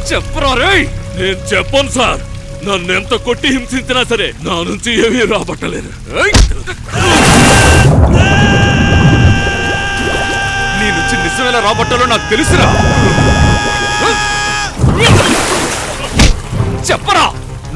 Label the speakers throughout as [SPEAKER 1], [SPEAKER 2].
[SPEAKER 1] చెప్పరా రేయ్? నేను చెప్పను సార్. నన్ను ఎంత కొట్టి హింసించినా సరే నా నుంచి ఏమీ రాబట్టలేరు. నీ నుంచి నిజమేలా రాబట్టాలో నాకు తెలుసురా. చెప్పరా.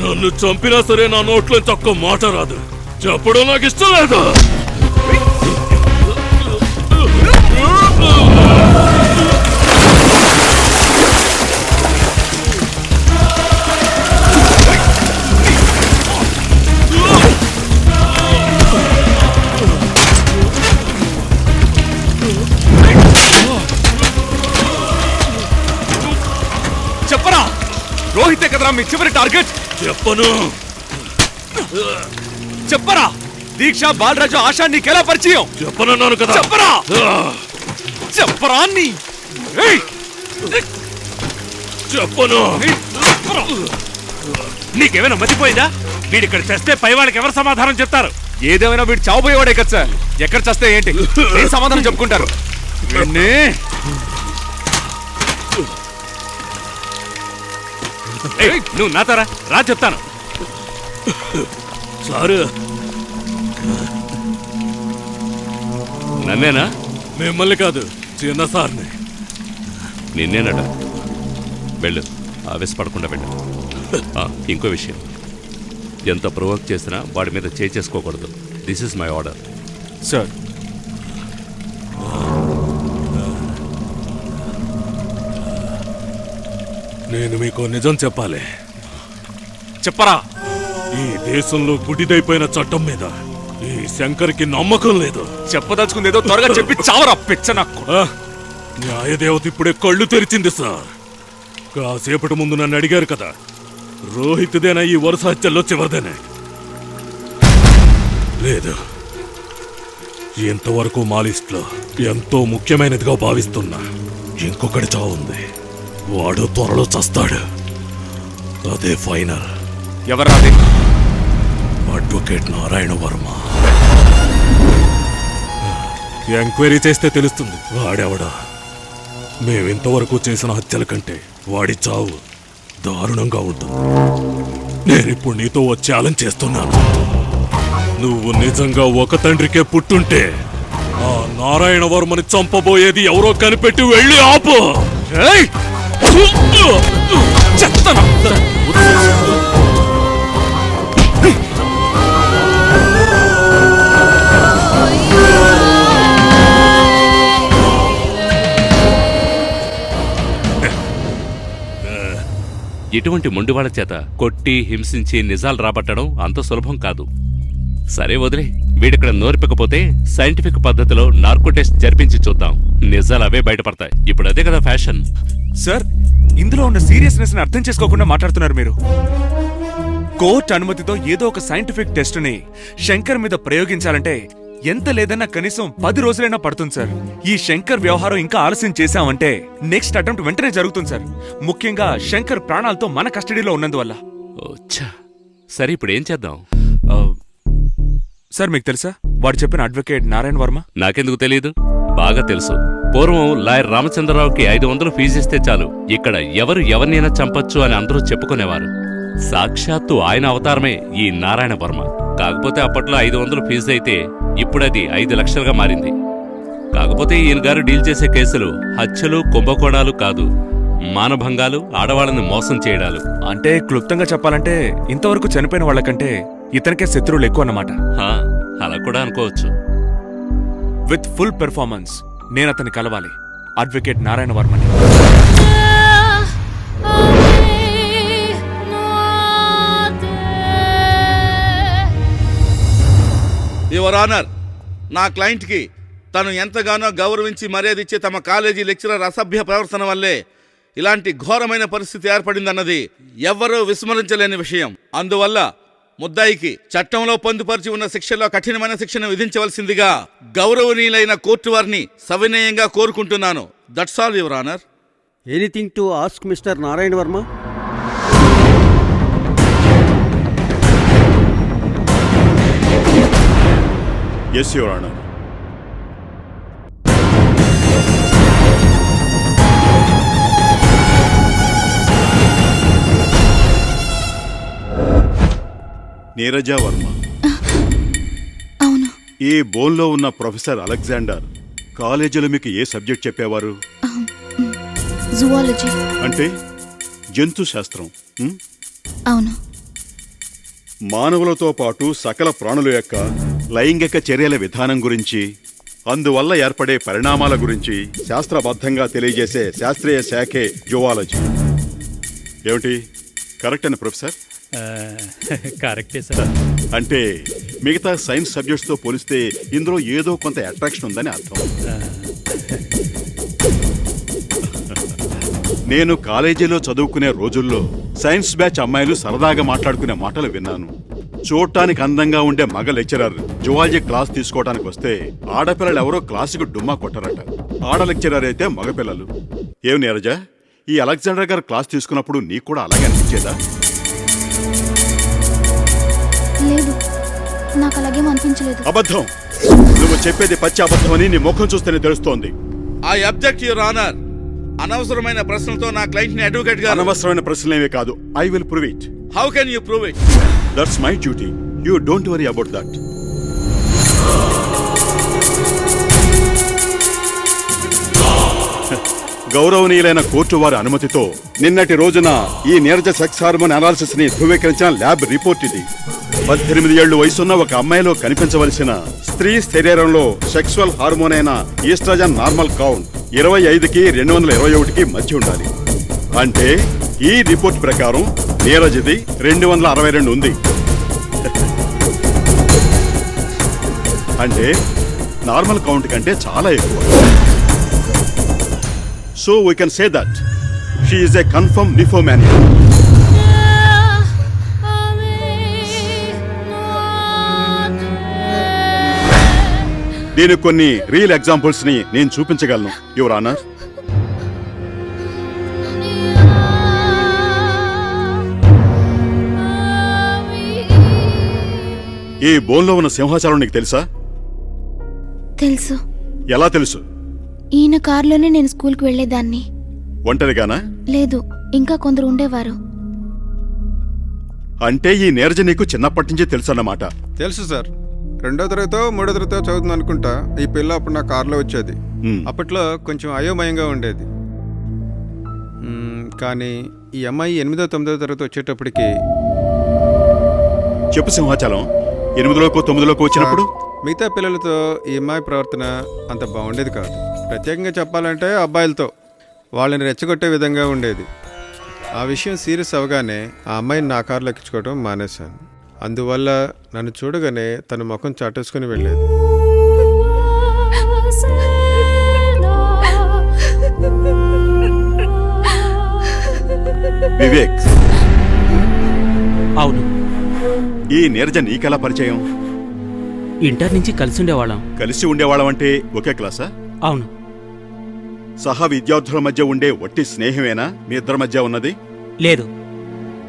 [SPEAKER 1] నన్ను చంపినా సరే నా నోట్లో తక్కువ మాట రాదు. చెప్పడం నాకు ఇష్టం లేదు. చెప్పరా. రోహితే కదరా మీ చివరి టార్గెట్. చెప్పను. చెప్పరా. దీక్ష, బాలరాజు, ఆశా నీకెలా పరిచయం? చెప్పనన్నాను కదా. చెప్పరా. చెప్పరా. చెప్పను. నీకేమైనా మతిపోయిందా? వీడిక్కడ చేస్తే పై వాళ్ళకి ఎవరు సమాధానం చెప్తారు? ఏదేమైనా వీడు చావబోయేవాడే కదా సార్. ఎక్కడ చేస్తే ఏంటి ఏం సమాధానం చెప్పుకుంటారు? నువ్వు నాతారా రా చెప్తాను. సారు నన్నేనా? మిమ్మల్ని కాదు, చిన్న సార్ని. నిన్నేనట. వెళ్ళు, ఆవేశపడకుండా వెళ్ళు. ఇంకో విషయం, ఎంత ప్రొవోక్ చేసినా వాడి మీద చేసుకోకూడదు. This is my order. Sir. నేను మీకు నిజం చెప్పాలి. చెప్పరా. ఈ దేశంలో గుడిదైపోయిన చట్టం మీద ఈ శంకర్కి నమ్మకం లేదు. చెప్పదలుచుకుందేదో త్వరగా చెప్పి చావరా పెచ్చ నాకు. న్యాయదేవత ఇప్పుడే కళ్ళు తెరిచింది సార్. కాసేపటి ముందు నన్ను అడిగారు కదా, రోహిత్దేనా ఈ వరుస హత్యల్లో చివరిదేనే? లేదు, ఇంతవరకు మా లిస్ట్లో ఎంతో ముఖ్యమైనదిగా భావిస్తున్నా ఇంకొకటి చావుంది. వాడు త్వరలో చస్తాడు. అదే ఫైనల్. ఎవరాది? అడ్వకేట్ నారాయణ వర్మ. ఎంక్వైరీ చేస్తే తెలుస్తుంది వాడెవడా. మేమింతవరకు చేసిన హత్యల కంటే వాడి చావు దారుణంగా ఉంటుంది. నేనిప్పుడు నీతో ఓ ఛాలెంజ్ చేస్తున్నాను. నువ్వు నిజంగా ఒక తండ్రికే పుట్టుంటే ఆ నారాయణ వర్మని చంపబోయేది ఎవరో కనిపెట్టి వెళ్ళి ఆపు. ఇటువంటి మొండివాళ్ల చేత కొట్టి హింసించి నిజాలు రాబట్టడం అంత సులభం కాదు. సరే వదిలే, వీడిక్కడ నోరిపకపోతే సైంటిఫిక్ పద్ధతిలో నార్కో టెస్ట్ జరిపించి చూద్దాం. నిజాలు అవే బయటపడతాయి. ఇప్పుడు అదే కదా ఫ్యాషన్. సార్, ఇందులో ఉన్న సీరియస్నెస్ ని అర్థం చేసుకోకుండా మాట్లాడుతున్నారు మీరు. కోర్టు అనుమతితో ఏదో ఒక సైంటిఫిక్ టెస్ట్ ని శంకర్ మీద ప్రయోగించాలంటే ఎంత లేదన్నా కనీసం 10 రోజులైనా పడుతుంది సార్. ఈ శంకర్ వ్యవహారం ఇంకా ఆలస్యం చేశామంటే నెక్స్ట్ అటెంప్ట్ వెంటనే జరుగుతుంది సార్. ముఖ్యంగా శంకర్ ప్రాణాలతో మన కస్టడీలో ఉన్నందువల్ల. సరే, ఇప్పుడు ఏం చేద్దాం? సార్, మీకు తెలుసా వాడు చెప్పిన అడ్వకేట్ నారాయణ వర్మ? నాకెందుకు తెలియదు, బాగా తెలుసు. పూర్వం లాయర్ రామచంద్రరావుకి 500 ఫీజు ఇస్తే చాలు ఇక్కడ ఎవరు ఎవరినైనా చంపొచ్చు అని అందరూ చెప్పుకునేవారు. సాక్షాత్తు ఆయన అవతారమే ఈ నారాయణ వర్మ. కాకపోతే అప్పట్లో 500 ఫీజు అయితే ఇప్పుడది 5 లక్షలుగా మారింది. కాకపోతే ఈయన గారు డీల్ చేసే కేసులు హత్యలు, కుంభకోణాలు కాదు, మానభంగాలు, ఆడవాళ్ళని మోసం చేయడాలు. అంటే క్లుప్తంగా చెప్పాలంటే ఇంతవరకు చనిపోయిన వాళ్ళకంటే ఇతనికే శత్రువులు ఎక్కువ అన్నమాట. అలా కూడా అనుకోవచ్చు. విత్ ఫుల్ పెర్ఫార్మెన్స్ నేను అతన్ని కలవాలి, అడ్వకేట్ నారాయణ వర్మని.
[SPEAKER 2] యువర్ ఆనర్, నా క్లయింట్కి తను ఎంతగానో గౌరవించి మర్యాదిచ్చే తమ కాలేజీ లెక్చరర్ అసభ్య ప్రవర్తన వల్లే ఇలాంటి ఘోరమైన పరిస్థితి ఏర్పడిందన్నది ఎవ్వరూ విస్మరించలేని విషయం. అందువల్ల ముద్దాయికి చట్టంలో పొందుపరిచి ఉన్న శిక్షల్లో కఠినమైన శిక్షను విధించవలసిందిగా గౌరవనీయులైన కోర్టు వారిని సవినయంగా కోరుకుంటున్నాను. That's all your honour.
[SPEAKER 3] Anything to ask mister Narayana Varma?
[SPEAKER 4] Yes, Your Honor. Neeraja Varma.
[SPEAKER 5] అవును.
[SPEAKER 4] ఈ బోన్లో ఉన్న ప్రొఫెసర్ అలెగ్జాండర్ కాలేజీలో మీకు ఏ సబ్జెక్ట్ చెప్పేవారు?
[SPEAKER 5] జువాలజీ.
[SPEAKER 4] అంటే జంతు శాస్త్రం.
[SPEAKER 5] అవును.
[SPEAKER 4] మానవులతో పాటు సకల ప్రాణుల యొక్క లైంగిక చర్యల విధానం గురించి, అందువల్ల ఏర్పడే పరిణామాల గురించి శాస్త్రబద్ధంగా తెలియజేసే శాస్త్రీయ శాఖే జువాలజీ. ఏమిటి కరెక్ట్ అని ప్రొఫెసర్?
[SPEAKER 6] కరెక్టే సార్.
[SPEAKER 4] అంటే మిగతా సైన్స్ సబ్జెక్ట్స్తో పోలిస్తే ఇందులో ఏదో కొంత అట్రాక్షన్ ఉందని అర్థం. నేను కాలేజీలో చదువుకునే రోజుల్లో సైన్స్ బ్యాచ్ అమ్మాయిలు సరదాగా మాట్లాడుకునే మాటలు విన్నాను. చూడటానికి అందంగా ఉండే మగ లెక్చరర్ జువాలజీ క్లాస్ తీసుకోవడానికి వస్తే ఆడపిల్లలు ఎవరో క్లాసుకు డుమ్మా కొట్టరట. ఆడ లెక్చరర్ అయితే మగపిల్లలు. ఏం నీరజ, ఈ అలెగ్జాండర్ గారు క్లాస్ తీసుకున్నప్పుడు నీకు కూడా అలాగే అనిపించేదా?
[SPEAKER 5] లేదు, నాకు అలాగేం అనిపించలేదు.
[SPEAKER 4] అబద్ధం. నువ్వు చెప్పేది పచ్చి అబద్ధమని నీ ముఖం చూస్తేనే తెలుస్తోంది.
[SPEAKER 2] I object your honour. అనవసరమైన ప్రశ్నలతో నా క్లయింట్ ని అడ్వకేట్ గా.
[SPEAKER 4] అనవసరమైన ప్రశ్నలేవే కాదు. I will prove it.
[SPEAKER 2] How can you prove it?
[SPEAKER 4] That's my duty. You don't worry about that. గౌరవనీయులైన కోర్టు వారి అనుమతితో నిన్నటి రోజున ఈ నీరజ సెక్స్ హార్మోన్ అనాలిసిస్ ని ధృవీకరించిన ల్యాబ్ రిపోర్ట్ ఇది. 18 ఏళ్లు వయసున్న ఒక అమ్మాయిలో కనిపించవలసిన స్త్రీ శరీరంలో సెక్సువల్ హార్మోన్ అయిన ఈస్ట్రోజన్ నార్మల్ కౌంట్ 25కి 221కి మధ్య ఉండాలి. అంటే ఈ రిపోర్ట్ ప్రకారం నీరజ్ది 262 ఉంది. అంటే నార్మల్ కౌంట్ కంటే చాలా ఎక్కువ. So we can say that she is a confirmed nymphomaniac. దీనికి కొన్ని రియల్ ఎగ్జాంపుల్స్ ని నేను చూపించగలను యువర్ ఆనర్. ఈ బోన్లో ఉన్న సింహాచలం నీకు తెలుసా?
[SPEAKER 5] తెలుసు.
[SPEAKER 4] ఎలా తెలుసు?
[SPEAKER 5] ఈయన కారులోనే నేను స్కూల్కి వెళ్లేదాన్ని.
[SPEAKER 4] ఒంటరిగానా?
[SPEAKER 5] లేదు, ఇంకా కొందరు ఉండేవారు.
[SPEAKER 4] అంటే ఈ నీరజ నీకు చిన్నప్పటి నుంచే తెలుసు అన్నమాట.
[SPEAKER 7] తెలుసు సార్. 2వ తరగతో 3వ తరగతో చదువుతుంది అనుకుంటా. ఈ పిల్ల అప్పుడు నా కారులో వచ్చేది. అప్పట్లో కొంచెం అయోమయంగా ఉండేది. కానీ ఈ అమ్మాయి 8వ 9వ తరగతి వచ్చేటప్పటికి.
[SPEAKER 4] చెప్పు సింహాచలం, 8లోకో 9లోకో వచ్చినప్పుడు
[SPEAKER 7] మిగతా పిల్లలతో ఈ అమ్మాయి ప్రవర్తన అంత బాగుండేది కాదు. ప్రత్యేకంగా చెప్పాలంటే అబ్బాయిలతో వాళ్ళని రెచ్చగొట్టే విధంగా ఉండేది. ఆ విషయం సీరియస్ అవగానే ఆ అమ్మాయిని నా కారులో ఎక్కించుకోవడం మానేశాను. అందువల్ల నన్ను చూడగానే తన ముఖం చాటేసుకుని వెళ్ళేది.
[SPEAKER 4] వివేక్,
[SPEAKER 6] అవును.
[SPEAKER 4] ఈ నీరజ నీకెలా పరిచయం?
[SPEAKER 6] ఇంటర్ నుంచి కలిసి ఉండేవాళ్ళం.
[SPEAKER 4] కలిసి ఉండేవాళ్ళం అంటే ఒకే క్లాసా?
[SPEAKER 6] అవును.
[SPEAKER 4] సహా విద్యార్థుల మధ్య ఉండే వట్టి స్నేహమేనా మీ ఇద్దరి మధ్య ఉన్నది?
[SPEAKER 6] లేదు,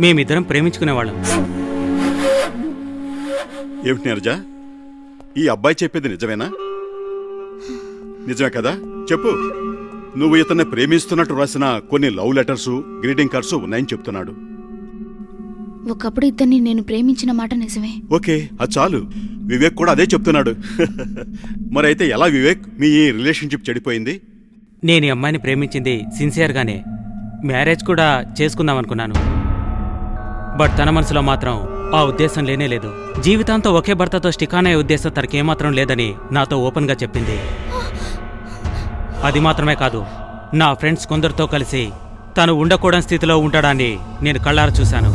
[SPEAKER 6] మేమిద్దరం ప్రేమించుకునేవాళ్ళం.
[SPEAKER 4] ఏమిటి నీరజ, ఈ అబ్బాయి చెప్పేది నిజమేనా? నిజమే కదా? చెప్పు. నువ్వు ఇతన్ని ప్రేమిస్తున్నట్టు రాసిన కొన్ని లవ్ లెటర్స్, గ్రీటింగ్ కార్డ్స్ ఉన్నాయని చెప్తున్నాడు.
[SPEAKER 5] ఒకప్పుడు ఇద్దరిని నేను ప్రేమించిన మాట నిజమే.
[SPEAKER 4] ఓకే, అది చాలు. వివేక్ కూడా అదే చెప్తున్నాడు. మరైతే ఎలా వివేక్ మీ ఈ రిలేషన్షిప్ చెడిపోయింది?
[SPEAKER 6] నేను ఈ అమ్మాయిని ప్రేమించింది సిన్సియర్గానే. మ్యారేజ్ కూడా చేసుకుందాం అనుకున్నాను. బట్ తన మనసులో మాత్రం ఆ ఉద్దేశం లేనేలేదు. జీవితాంతం ఒకే భర్తతో స్టికాన్ అయ్యే ఉద్దేశం తనకేమాత్రం లేదని నాతో ఓపెన్గా చెప్పింది. అది మాత్రమే కాదు, నా ఫ్రెండ్స్ కొందరితో కలిసి తను ఉండకూడని స్థితిలో ఉంటాడని నేను కళ్ళారా చూశాను.